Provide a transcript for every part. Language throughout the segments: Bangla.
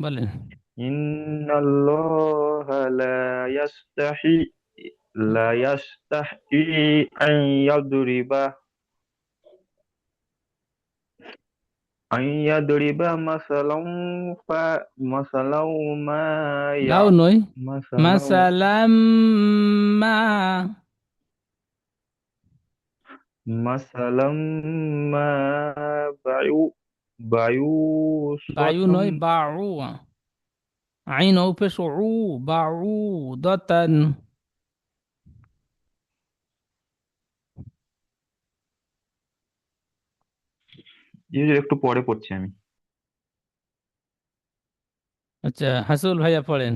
বলেন। ইন্নাল্লাহা লা ইয়াস্তাহি আন ইয়াদরিবা মাসালাম ফা মাসালাম মা ইয়া লাউ নয়, মাসালাম মাসালাম মা। মাসালাম মা বায়ু বায়ু বায়ু সতম। নয়, বাউ। আইন ও পেশ উ, বাউ দতান। একটু পরে পড়ছি আমি। আচ্ছা, হাসুল ভাইয়া পড়েন।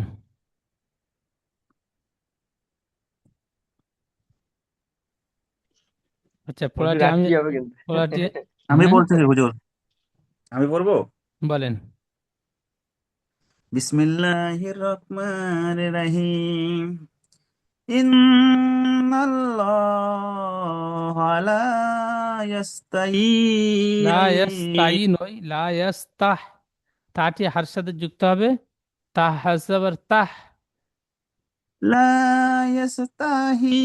আচ্ছা, হুজুর পড়াটি আমি, আটকে যাবে কিন্তু। পড়াটি। আমি হ্যাঁ, বলতেছি হুজুর, আমি বলবো। বলেন। বিসমিল্লাহির রহমানির রহিম। ইন্নাল্লাহা লা ইয়াস্তাহি লা আই ইয়াস্তাই নয়, লা ইয়াস্তাহ। তাটি হার সাথে যুক্ত হবে। তাহ হাসাবার তাহ। লা ইয়াস্তাহি,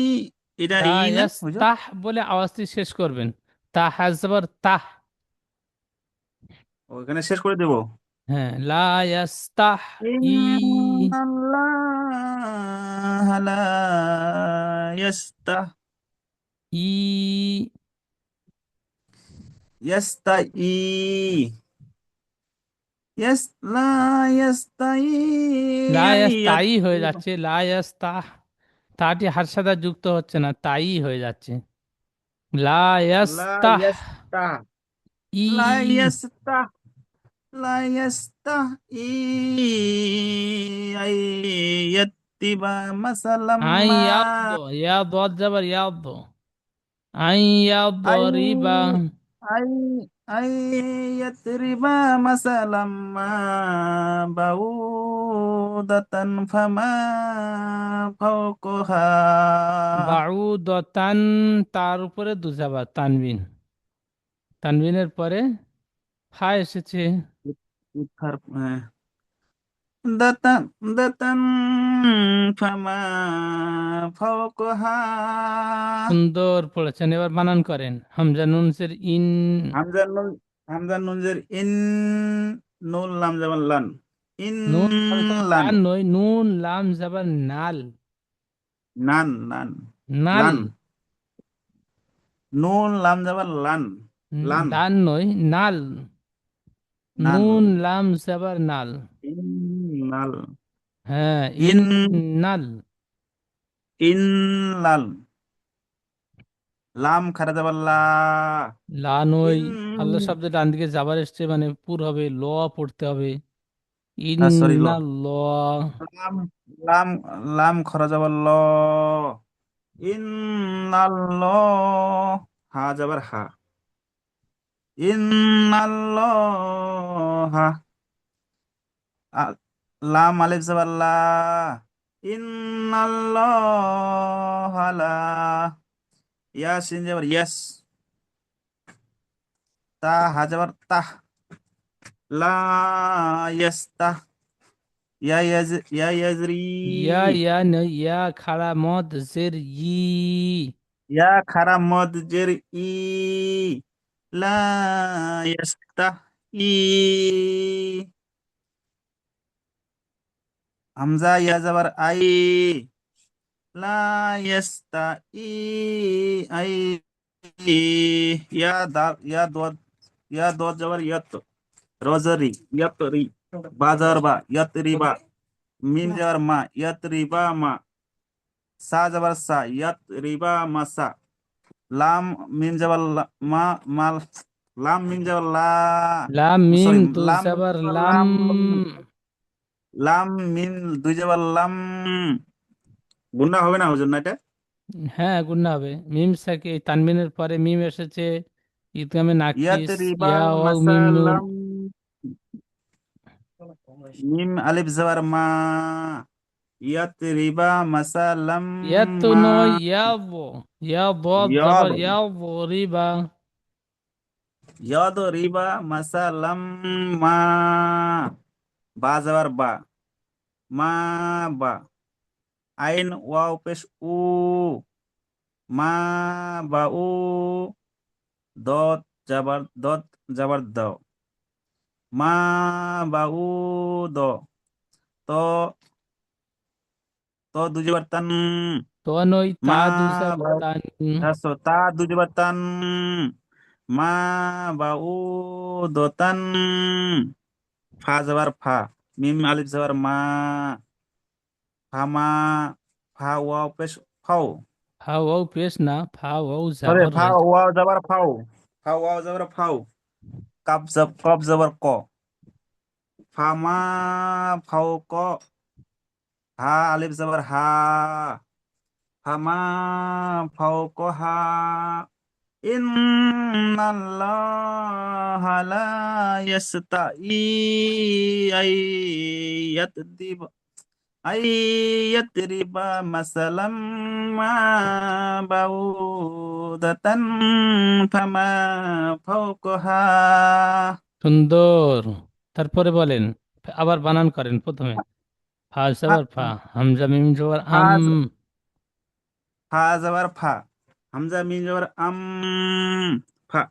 এটা লা ই না হুজুর? ইয়াস্তাহ বলে আওয়াজটি শেষ করবেন। তাহ হাসাবার তাহ। ওখানে শেষ করে দেব। হ্যাঁ, লা ইয়াস্তাহ ই। ইন্নাল্লাহা লা ইয়াস্তাহি ই। ইয়াস্তাহি লা ইয়াস্তাহি লা আই ইয়াস্তাই হয়ে যাচ্ছে, লা ইয়াস্তাহ। তাটি হার সাথে যুক্ত হচ্ছে না, তাই হয়ে যাচ্ছে। লা লা ইয়াস্তাহ ইয়াস্তাহ লা ই। ইয়াস্তাহ লা ইয়াস্তাহি আই ইয়াত্তিবা মাসালাম আই মা ইয়াদ, ইয়াদ যাবার ইয়াদ। I Iyad I Rewa. I I ইয়াত্রিবা মাসালাম মা বাউদাতান ফামা ফাওকাহা। বাউদতান, তার উপরে দুজাবার তানবিন। তানবিনের পরে ফা এসেছে। ইফার দাতান দাতান ফামা ফাওকাহা। সুন্দর পড়েছেন, এবার বানান করেন। হামজা নুনসের ইন। হামজা নুন, হামজা নুনজের ইন, নুন লাম যেমন লান, ইন নুন লাম যাবার লান, লান নয়, নুন লাম যাবার নাল। নান নান, নাল। লান, নুন লাম যাবার লান, লান, লান নয়, নাল। নান, নুন লাম যাবার নাল। ইন নাল, হ্যাঁ, ইন ইন নাল। ইন লাল, লাম খারা যাবার লা, লা নয়। ইন আল্লাহ শব্দের ডান দিকে যাবার এসছে, মানে পুর হবে, ল পড়তে হবে। সরি ল, ইন্নাল্লাহ। লাম লাম লাম খরা যাবার ল, ইন্নাল্লাহ, হা যাবার হা, ইন্নাল্লাহ, লাম আলিফ যাবার লা, ইন্নাল্লাহ লা, ইয়া সিন যাবার ইয়াস, তা হা যাবার তাহ, লা ইয়াস্তাহ, ইয়া ইয়াজরি, ইয়া নয়, ইয়া খাড়া মদ জের ই। ইয়া খারা মদ জের ই, লা ইয়াস্তাহ ই, হামজা ইয়া যাবার আই, লা ইয়াস্তা ই আই, ইয়া দা ইয়া দোয়াত, ইয়া দোয়াত যাবার ইয়াত, রজারি ইয়াত রি, বাজার বা ইয়াত রিবা, মিম যাবার মা ইয়াত রিবা মা, সা যাবার সা ইয়াত রিবা মাসা, লাম মিম যাবার মা মাল, লাম মিম যাবার লা, লাম মিম সরি দু লাম মিম যাবার যাবার লাম। লাম, লাম মিম দুই যাবার লাম, গুন্না হবে না হুজুর না এটা? হ্যাঁ, গুণা হবে। মিম সাকে তানবিনের পরে মিম এসেছে। ইদগামে ইয়াত নাকিস। রিবা ইয়া ওয়াও মিম নুন। মাসালাম, মিম আলিফ যাবার মা, ইয়াত রিবা মাসালাম ইয়া তো মা, নয়, ইয়া বো। ইয়া বদ ইয়াদ, যাবার ইয়া বো রিবা। ইয়াদ রিবা মাসালাম মা বা যাবার বা, মা বা, আইন ওয়াও পেশ উ, মা বা উ, দত যাবার দ, মা বা উ দ, তো তো দুজাবার তান, তো নই তা মা দুসা বা তান। তা দুজাবার তান, মা বা উ দতান, ফা যাবার ফা, মিম আলিফ যাবার মা, ফামা, ফা ওয়াও পেশ ফাও, ফা ওয়াও পেশ না, ফা ওয়াও সরি জাবর ফা হয়েছে। ওয়াও যাবার ফাও, ফা ওয়াও যাবার ফাও, কব যাবার ক, ফামা ফাও ক, হা আলিফ যাবার হা, ফামা ফাও ক হা, ইন্নাল্লাহা লা ইয়াস্তাই আইয়াতদিব আইয়াতরিবা মাসালাম মা বাউদাতান ফামা ফাওকাহা। সুন্দর। তারপরে বলেন, আবার বানান করেন প্রথমে। ফা ফা জবর ফা, হামজা মিম জবর আম। ফা ফা যাবার ফা, হামজা মিম যাবার ফা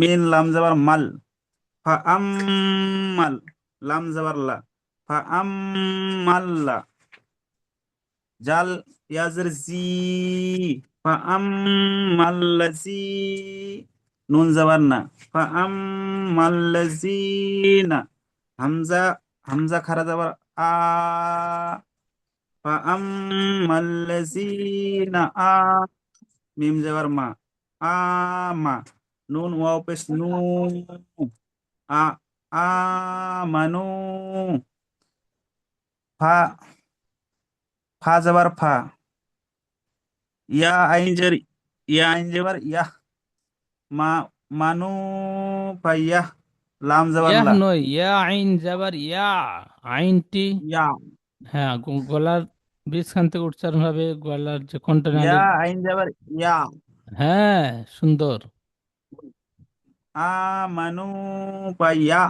মিন লাম যাবার মাল, ফা মাল, লাম যাবার লা, ফা মাল্লা, জাল ইয়াজের জি, ফা মাল্লাজি, নুন যাবার না, ফা মাল্লাজিনা, হামজা হামজা খারা যাবার আ, ফা মাল্লাজিনা আ, মিম যাবার মা, আমা, নুন ওয়াও পেশ নু, আ আমানু, ফা ফা যাবার ফা, ইয়া আইন জের ইয়া আইন যাবার ইয়া, মা মানু পাইয়া, লাম যাবার ইয়াহ লা, নয়, ইয়া আইন জবর ইয়া। আইনটি, ইয়া হ্যাঁ, গলার বীজখান থেকে উচ্চারণ হবে, গলার যে ইয়া কণ্ঠনালীর। আইন যাবার ইয়া, হ্যাঁ, সুন্দর। আমানু পাইয়া,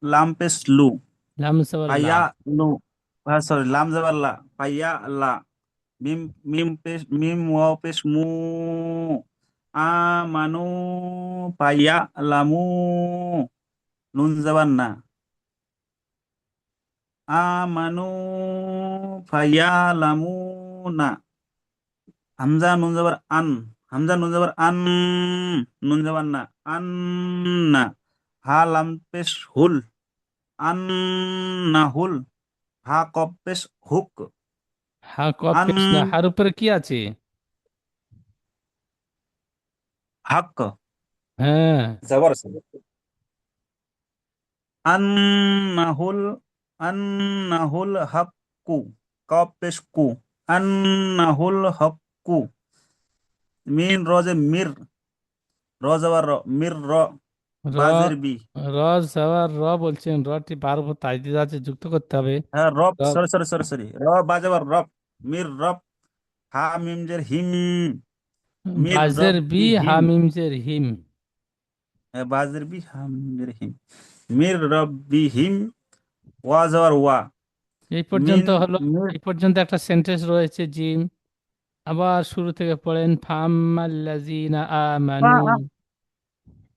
লাম পেশ লু, লাম জবর লা। পাইয়া নু, সরি লাম যাবার লা, পাইয়া লা, মিম মিম ওয়াও পেশ মু, আমানু পাইয়া লামু, নুন যাবার না, আমানু পাইয়া লামু না, হামজা নুন যাবার আন, হামজা নুন যাবার আন, নুন যাবার না, আন না, হা লাম পেশ হুল, আন না হুল, হা কপ পেশ হুক, হা কফ আন পেশ না, হার উপরে কি আছে? হাক, হ্যাঁ। জবর আছে। আন্নাহুল আন্নাহুল হাক্কু, কপ পেশ কু, আন্নাহুল হাক্কু, মিন রজে মির, র যাবার র, মির র, র, বাজের বি, র জবর র বলছেন, রটি বারবার তাজদিদ আছে, যুক্ত করতে হবে। হ্যাঁ রব, র, সরি র বাজাবার রব, মির রব, হা মিম জের হিম, মির বাজের রব বি, বি হা হিম, মিম জের হিম। হ্যাঁ, বাজের বি হা মিম জের হিম, মির রব বি হিম, ওয়া যাবার ওয়া, এই পর্যন্ত মিন হলো। মির, এই পর্যন্ত একটা সেন্টেন্স রয়েছে, জিম। আবার শুরু থেকে পড়েন, ফাম্মাল্লাযীনা আমানু।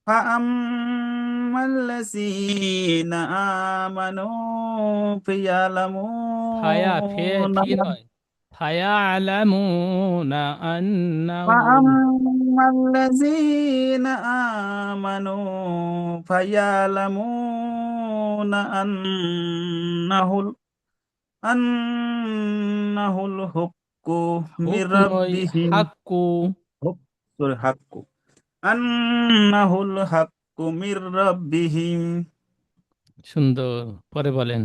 فأما الذين آمنوا ফায়া ফে, ফি নয়, ফায়া আলামুনা আন্নাহু। فأما الذين آمنوا فيعلمون أنه الحق من হুক নয়, ربهم، হাক্কু। حق sorry حق أنه الحق من ربهم، সুন্দর। পরে বলেন।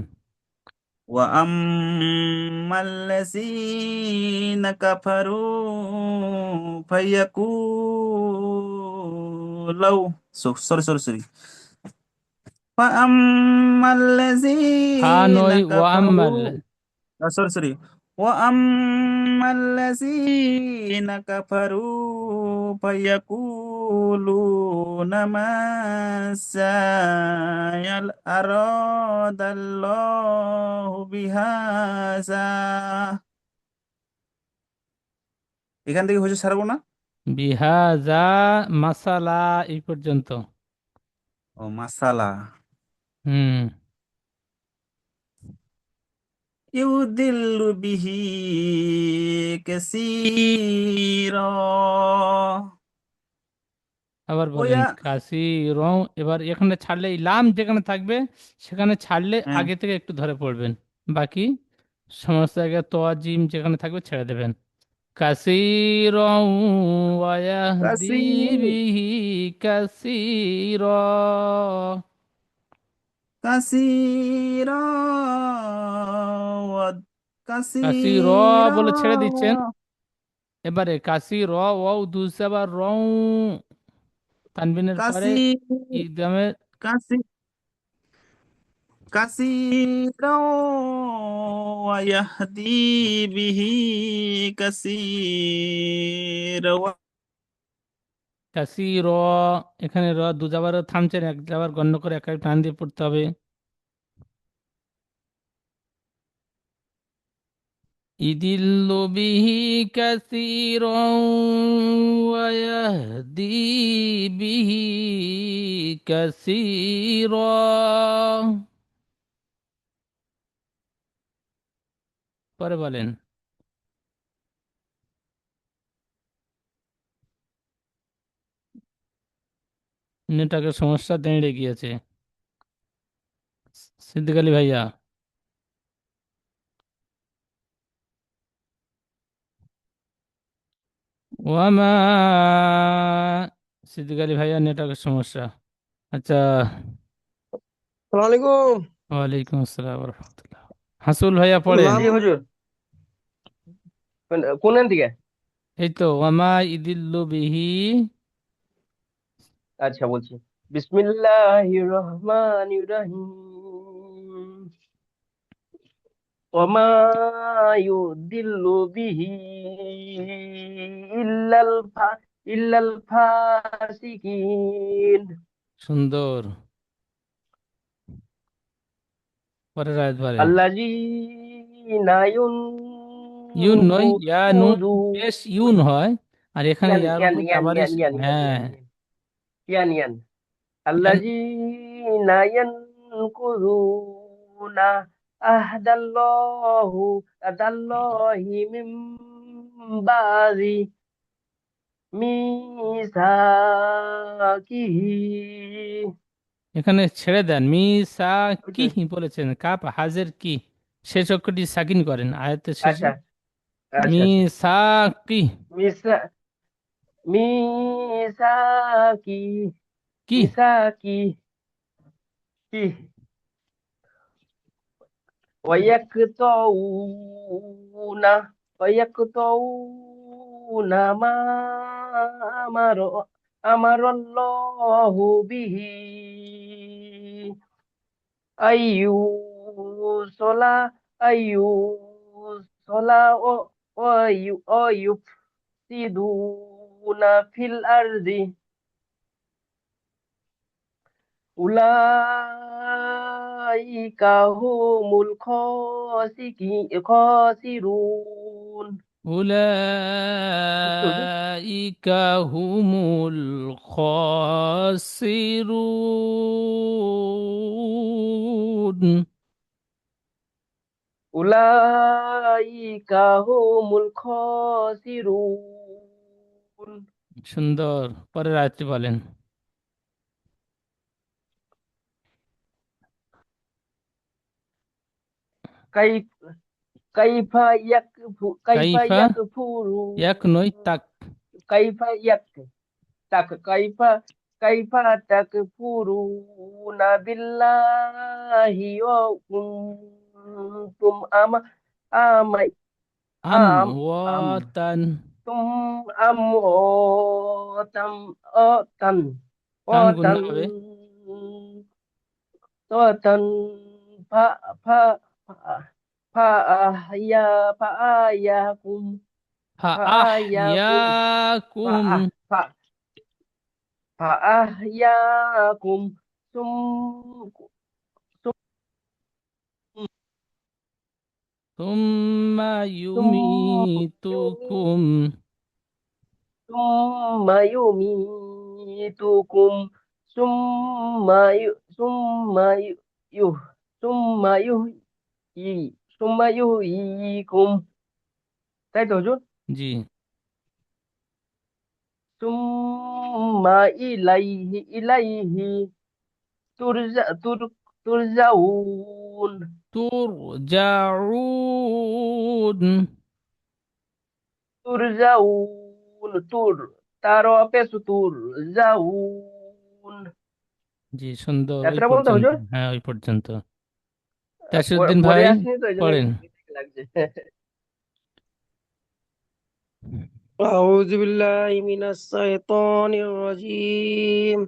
وأما الذين كفروا فيقولوا sorry فأما ফা الذين নয়, ওয়াম্মাল। كفروا sorry وأما الذين كفروا فيقولون ماذا أراد الله بهذا। এখান থেকে হচ্ছে ছাড়বো না। বিহাজা মাসালা এই পর্যন্ত। ও মাসালা। হুম। ইউদিল্লু বিহি কাসীরা আবার বলেন ওয়া। কাশি রং। এবার এখানে ছাড়লে এই লাম যেখানে থাকবে সেখানে ছাড়লে হ্যাঁ, আগে থেকে একটু ধরে পড়বেন। বাকি সমস্ত জায়গায় তো জিম যেখানে থাকবে ছেড়ে দেবেন। কাশি রং ওয়াহদি কাসী বিহি কাশি র। কাসীরা ওয়া কাশি র কাসীরা বলে ছেড়ে দিচ্ছেন। এবারে কাশি র ওয়াও দুসাবার রং তানবিনের পরে কাসী ইদগামের। কাসী কাসীরা ওয়া ইয়াহদি বিহি কাসীরা। কাশি র, এখানে র দু যাবার থামছেন, এক যাবার গণ্য করে এক এক টান দিয়ে পড়তে হবে। ইদিল্লু বিহি কাসীরাও ওয়ায়াহদি বিহি কাসীরা। পরে বলেন। নেটওয়ার্কের সমস্যা দাঁড়িয়ে গিয়েছে। সিদ্দিক আলী ভাইয়া। ওয়ামা। সিদ্দিক আলী ভাইয়া নেটওয়ার্কের সমস্যা। আচ্ছা। সালাম আলাইকুম। ওয়ালাইকুম আসসালাম রহমতুল্লাহ। হাসুল ভাইয়া পড়েন। জি হুজুর, কোন দিকে? এই তো ওয়ামা ইদিল্লু বিহি। আচ্ছা বলছি, বিসমিল্লাহির রহমানির রহিম। ওমা ইউদিল্লু বিহি ইল্লাল ফা ইল্লাল ফাসিকিন। সুন্দর। পরের আয়াত বলেন। আল্লাযীনা ইউন নয়, ইয়া নুন ইউনকুযু পেশ ইউন হয়। আর এখানে ইয়ান ইয়ার ইয়ান উপর ইয়ান জাবারে ইয়ান ইয়ান ইয়ান হ্যাঁ। ইয়ান ইয়ান ইয়ান ইয়ান। allazina yanquduna ahdallahu adallahi min ba'di misakihi। এখানে ছেড়ে দেন মিসা কি বুঝছেন? বলেছেন, কাপ হাজের কি শেষ অক্ষরটি সাকিন করেন আয়াতের শেষে। আচ্ছা আচ্ছা আচ্ছা। মিসা কি। মিসা মিসাকি কি। মিসাকি কি ويقطعون ويقطعون ما أمر أمر الله به أن يوصل أن يوصل ويفسدون في الأرض أولئك هم الخاسرون। বুঝতে হবে? উলাইকা হুমুল খাসিরুন। উলাইকা হুমুল খাসিরুন। সুন্দর। পরের আয়াতটি বলেন। কাই কাইফা কাইফা কাইফা ইয়াকফুরু এক নয় তাক। কাইফা ইয়াক তাক কাইফা কাইফা তাকফুরুনা বিল্লাহি ওয়া কুনতুম আমাই আম আম আম ওয়াতান। তুম আমওয়াতাম অতান টান অতান গুনতে হবে। অতান ফা ফা ফা فأحياكم فأحياكم فأحياكم فأح- ف- فأحياكم ثم ثم ثم يميتكم ثم يميتكم ثم ثم ثم يحييكم তাই তো হুজুর জি ثم إليه ترجعون ترجعون তুর তারও পেছু জি সুন্দর ওই এতটা বলতে পর্যন্ত হুজুর হ্যাঁ ওই পর্যন্ত তাসিরউদ্দিন পরে ভাই আসেনি তো এই জন্য পড়েন একটু বিরক্তি লাগছে أعوذ بالله من الشيطان الرجيم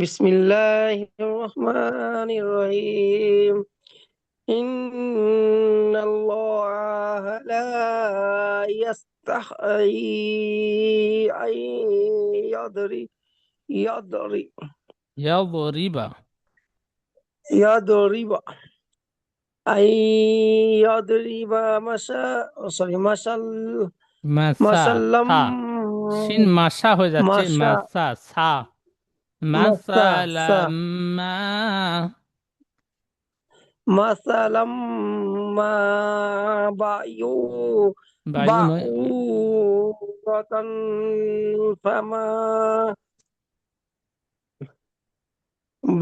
بسم الله الرحمن الرحيم إن الله لا يستحيي أن يضرب يضرب يضرب يضرب أن يضرب مثل মাসা مثلا সা শিন মাসা হয়ে যাচ্ছে মাসা মাসা সা মাসা সা মাসালাম্মা مثلا ما বায়ু নয় بعوضة فما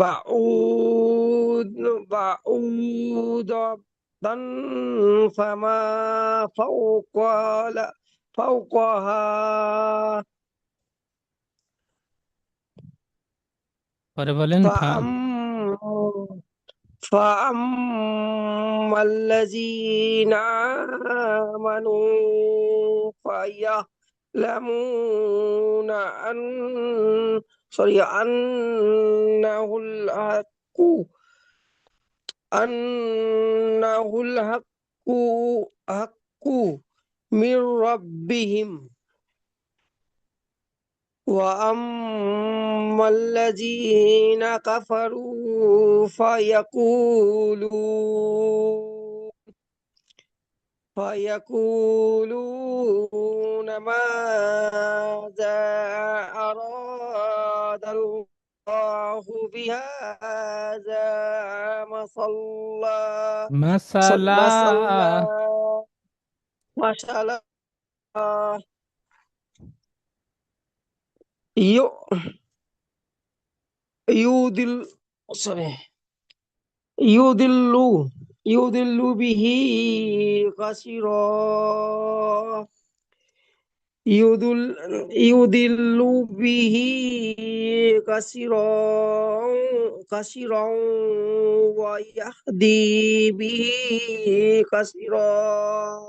بعود بعوضة فما فوق فوقها পরে বলেন فأما الذين آمنوا فيعلمون أنه الحق حق من ربهم وأما الذين كفروا فيقولون ماذا أراد الله بهذا মাসালা مثلا يؤ- يudل sorry يضل يضل به كثيرا يضل به كثيرا ويهدي به كثيرا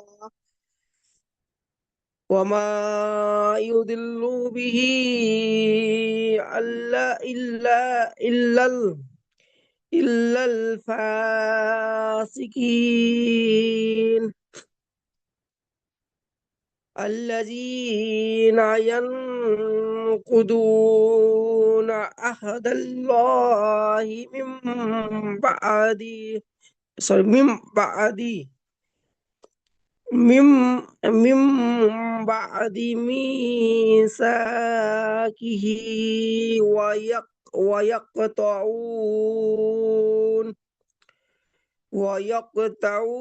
وما يضل به إلا الفاسقين الذين ينقضون عهد الله بعد من بعد من بعد ميثاقه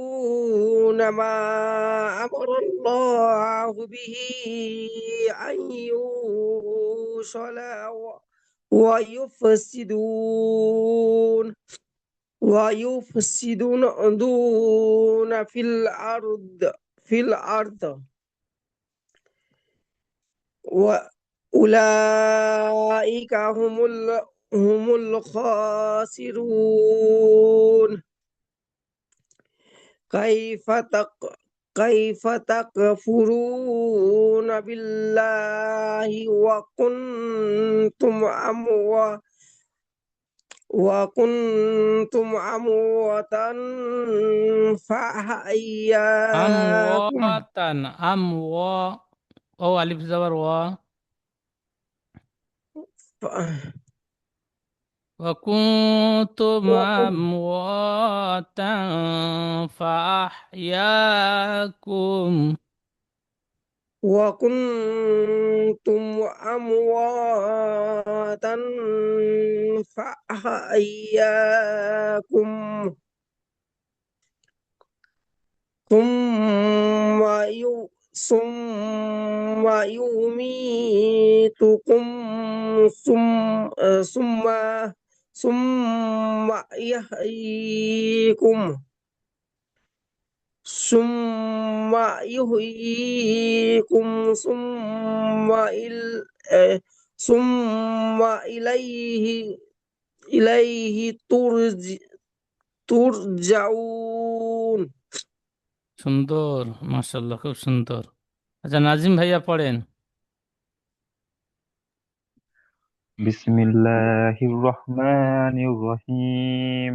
ويقطعون ما أمر الله به أن يوصل ويفسدون دون في الأرض وأولئك هم الخاسرون كيف تكفرون بالله وكنتم وكنتم أمواتا فأحياكم আমওয়াতান আমওয়া ও আলিফ জবর ওয়া ف- وكنتم أمواتا فأحياكم وكنتم أمواتا فأحياكم ثم يميتكم ثم ثم يحييكم ثم يحييكم ثم إليه ترجعون সুন্দর মাশাআল্লাহ খুব সুন্দর আচ্ছা নাজিম ভাইয়া পড়েন بسم الله الرحمن الرحيم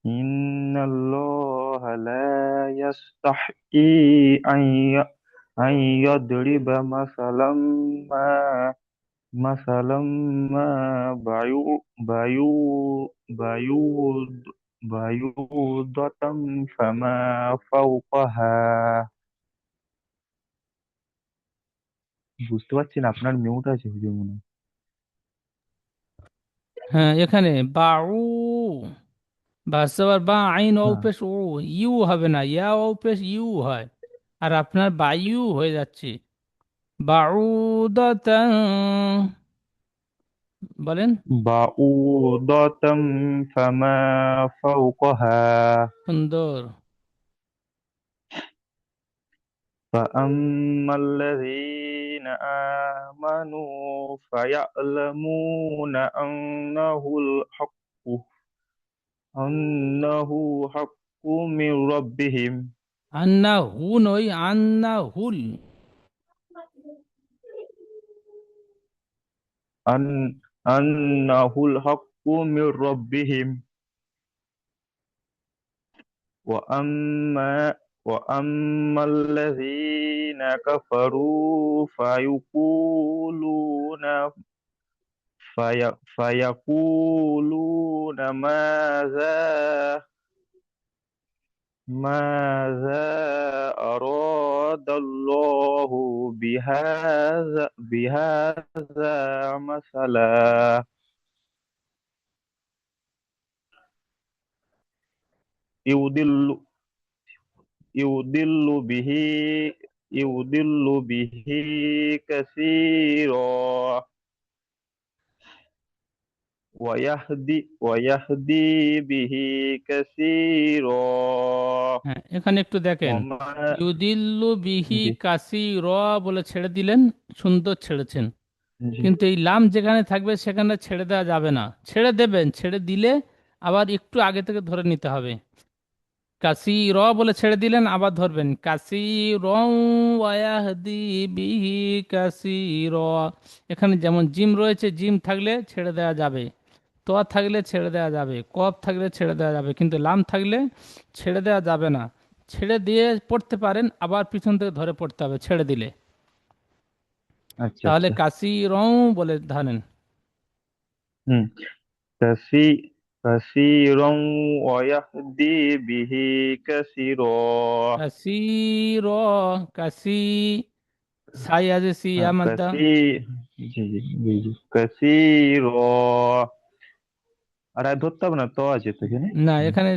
إن الله لا يستحيي أن يضرب ما مثلا ما بعوض بعوضة فما فوقها বুঝতে পারছি না আপনার মিউট আছে হুজুর মনে হয়। হ্যাঁ এখানে বাউ বাস্তবার বা আইন ও হ্যাঁ পেশ ও ইউ হবে না ইয়া ও পেশ ইউ হয় আর আপনার বায়ু হয়ে যাচ্ছে বাউদাতান বলেন بعوضة فما فوقها সুন্দর فأما الذين آمنوا فيعلمون أنه حق من ربهم আন্না হু নই আন্না হুল أنه الحق من ربهم وأما الذين كفروا فيقولون ماذا أراد الله بهذا مثلا يضل يضل به يضل به كثيرا ويهدي به كثيرا হ্যাঁ এখানে একটু দেখেন وما ইউদিল্লু বিহি জি কাসি র বলে ছেড়ে দিলেন সুন্দর ছেড়েছেন জি কিন্তু এই লাম যেখানে থাকবে সেখানে ছেড়ে দেওয়া যাবে না ছেড়ে দেবেন ছেড়ে দিলে আবার একটু আগে থেকে ধরে নিতে হবে কাসি র বলে ছেড়ে দিলেন আবার ধরবেন কাসি র ওয়াহদি বিহি কাসি র এখানে যেমন জিম রয়েছে জিম থাকলে ছেড়ে দেওয়া যাবে ত থাকলে ছেড়ে দেওয়া যাবে কফ থাকলে ছেড়ে দেওয়া যাবে কিন্তু লাম থাকলে ছেড়ে দেওয়া যাবে না ছেড়ে দিয়ে পড়তে পারেন আবার পিছন থেকে ধরে পড়তে হবে ছেড়ে দিলে আচ্ছা তাহলে আচ্ছা কাসি রং বলে ধরেন হুম كثير كثيرا ويهدي به كثيرا কাসি র কাসি সাই আছে সি আমাদ্দা كثير জি জি জি জি كثيرا আর আর ধরতে হবে না তো আছে তো এখানে না এখানে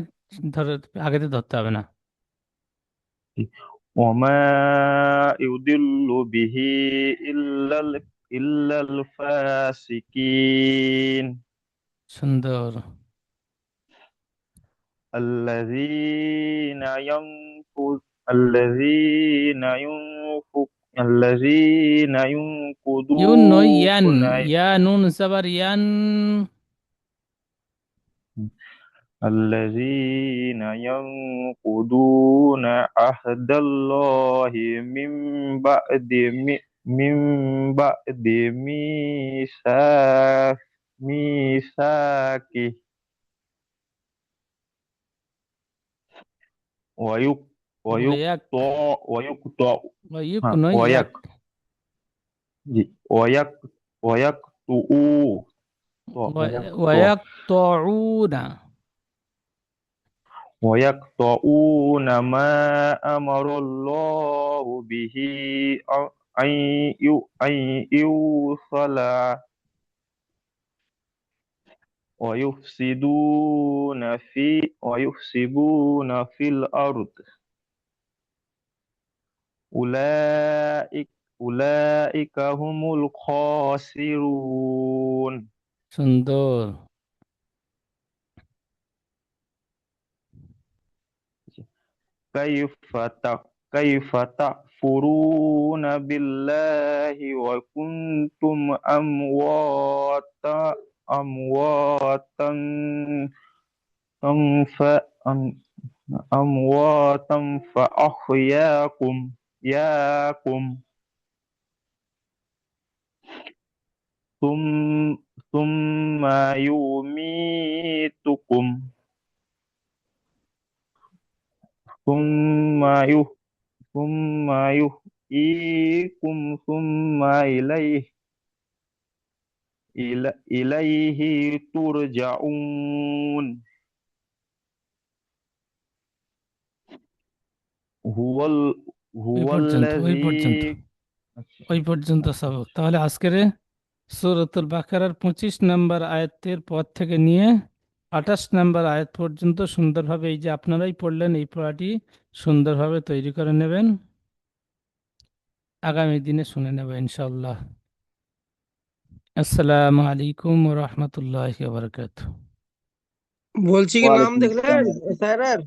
ধরে আগেতে ধরতে হবে না وما يضل به إلا الفاسقين সুন্দর الذين ينقض الذين ইউন নয় ইয়ান ينقضون ইয়া নুন সাবার ইয়ান الذين ينقضون عهد الله من بعد ميثاقه মিসাকি ওয়ায়ুক ওয়াক, ওয়ায়ুক্ত ওয়ায়ুক্ত ওয়াইক হ্যাঁ নয়, ওয়াক এক। জি ওয়াক ওয়ায়াক্তু তো ওয়ায়াক্ত ওয়াক্তউনা। ويقطعون ما أمر الله به أن أن يوصل ويفسدون في الأرض أولئك أولئك هم الخاسرون সুন্দর। كيف تكفرون بالله وكنتم أمواتا ف- أمواتا فأحياكم ياكم ثم يميتكم ثم يه ثم يحييكم ثم إليه ترجعون هو ال... ওই هو পর্যন্ত, ওই পর্যন্ত, الذي ওই পর্যন্ত সবক। তাহলে আজকের সূরাতুল বাকারার 25 নম্বর আয়াতের পর থেকে নিয়ে 28 নম্বর আয়াত পর্যন্ত সুন্দরভাবে, এই যে আপনারাই পড়লেন, এই পড়াটি সুন্দরভাবে তৈরি করে নেবেন। আগামী দিনে শুনে নেব ইনশাআল্লাহ। আসসালামু আলাইকুম ওয়া রাহমাতুল্লাহি ওয়া বারাকাতুহু। বলছি কি নাম ওয়ালাইকুম দেখলেন আসসালাম। স্যারের?